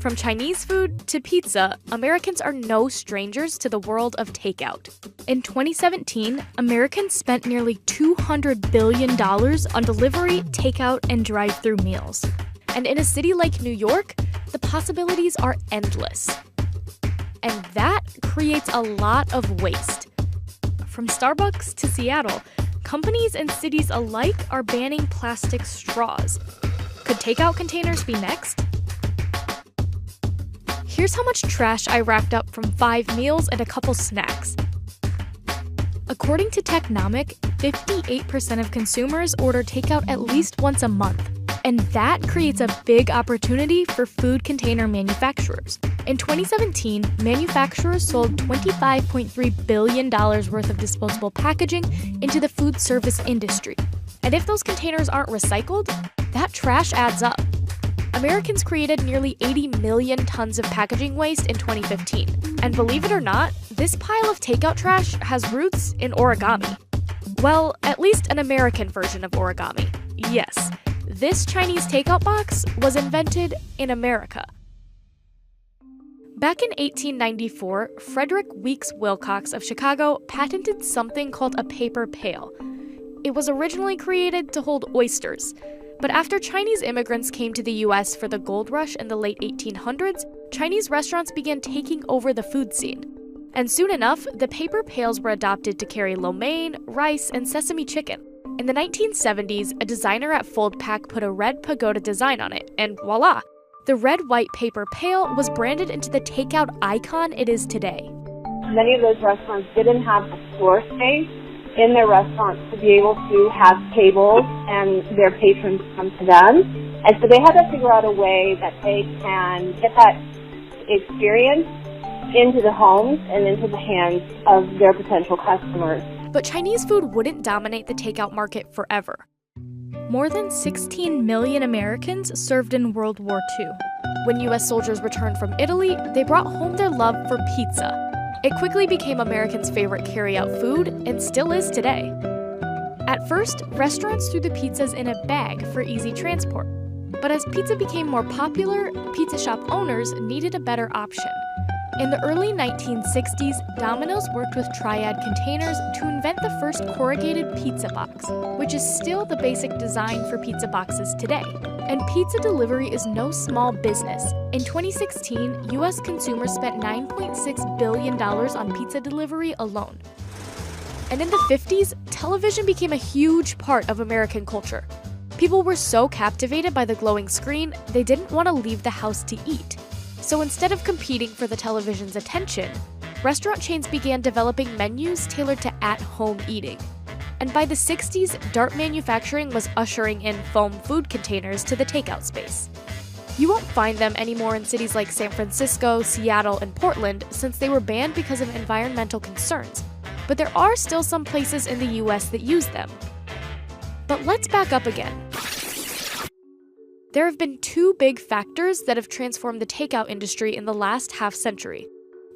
From Chinese food to pizza, Americans are no strangers to the world of takeout. In 2017, Americans spent nearly $200 billion on delivery, takeout, and drive-thru meals. And in a city like New York, the possibilities are endless. And that creates a lot of waste. From Starbucks to Seattle, companies and cities alike are banning plastic straws. Could takeout containers be next? Here's how much trash I racked up from 5 meals and a couple snacks. According to Technomic, 58% of consumers order takeout at least once a month. And that creates a big opportunity for food container manufacturers. In 2017, manufacturers sold $25.3 billion worth of disposable packaging into the food service industry. And if those containers aren't recycled, that trash adds up. Americans created nearly 80 million tons of packaging waste in 2015. And believe it or not, this pile of takeout trash has roots in origami. Well, at least an American version of origami. Yes. This Chinese takeout box was invented in America. Back in 1894, Frederick Weeks Wilcox of Chicago patented something called a paper pail. It was originally created to hold oysters, but after Chinese immigrants came to the U.S. for the gold rush in the late 1800s, Chinese restaurants began taking over the food scene. And soon enough, the paper pails were adopted to carry lo mein, rice, and sesame chicken. In the 1970s, a designer at Foldpack put a red pagoda design on it, and voila! The red-white paper pail was branded into the takeout icon it is today. Many of those restaurants didn't have the floor space in their restaurants to be able to have tables and their patrons come to them. And so they had to figure out a way that they can get that experience into the homes and into the hands of their potential customers. But Chinese food wouldn't dominate the takeout market forever. More than 16 million Americans served in World War II. When U.S. soldiers returned from Italy, they brought home their love for pizza. It quickly became Americans' favorite carry-out food, and still is today. At first, restaurants threw the pizzas in a bag for easy transport. But as pizza became more popular, pizza shop owners needed a better option. In the early 1960s, Domino's worked with Triad Containers to invent the first corrugated pizza box, which is still the basic design for pizza boxes today. And pizza delivery is no small business. In 2016, U.S. consumers spent $9.6 billion on pizza delivery alone. And in the 50s, television became a huge part of American culture. People were so captivated by the glowing screen, they didn't want to leave the house to eat. So instead of competing for the television's attention, restaurant chains began developing menus tailored to at-home eating. And by the 60s, Dart Manufacturing was ushering in foam food containers to the takeout space. You won't find them anymore in cities like San Francisco, Seattle, and Portland since they were banned because of environmental concerns. But there are still some places in the US that use them. But let's back up again. There have been 2 big factors that have transformed the takeout industry in the last half-century.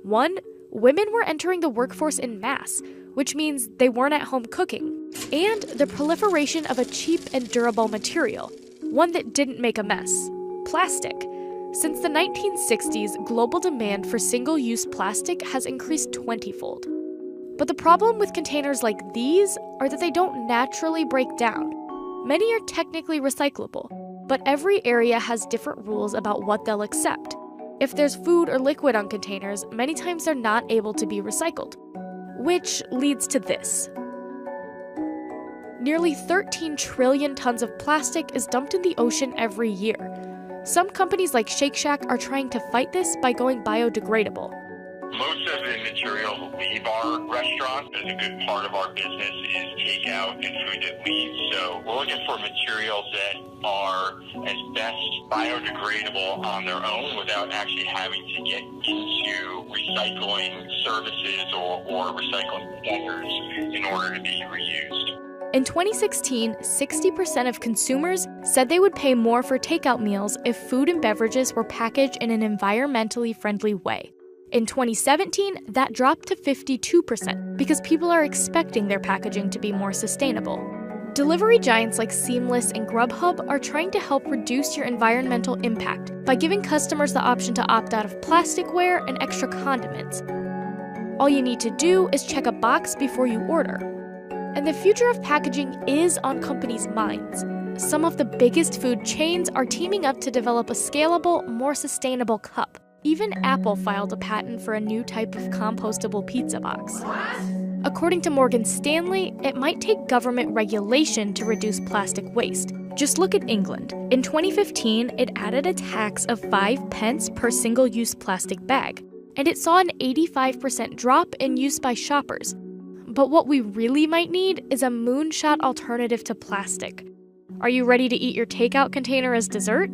One, women were entering the workforce en masse, which means they weren't at home cooking, and the proliferation of a cheap and durable material, one that didn't make a mess: plastic. Since the 1960s, global demand for single-use plastic has increased 20-fold. But the problem with containers like these are that they don't naturally break down. Many are technically recyclable, but every area has different rules about what they'll accept. If there's food or liquid on containers, many times they're not able to be recycled. Which leads to this. Nearly 13 trillion tons of plastic is dumped in the ocean every year. Some companies like Shake Shack are trying to fight this by going biodegradable. Most of the materials leave our restaurant, as a good part of our business is takeout and food that leaves. So we're looking for materials that are as best biodegradable on their own without actually having to get into recycling services or recycling centers in order to be reused. In 2016, 60% of consumers said they would pay more for takeout meals if food and beverages were packaged in an environmentally friendly way. In 2017, that dropped to 52% because people are expecting their packaging to be more sustainable. Delivery giants like Seamless and Grubhub are trying to help reduce your environmental impact by giving customers the option to opt out of plasticware and extra condiments. All you need to do is check a box before you order. And the future of packaging is on companies' minds. Some of the biggest food chains are teaming up to develop a scalable, more sustainable cup. Even Apple filed a patent for a new type of compostable pizza box. According to Morgan Stanley, it might take government regulation to reduce plastic waste. Just look at England. In 2015, it added a tax of 5 pence per single-use plastic bag, and it saw an 85% drop in use by shoppers. But what we really might need is a moonshot alternative to plastic. Are you ready to eat your takeout container as dessert?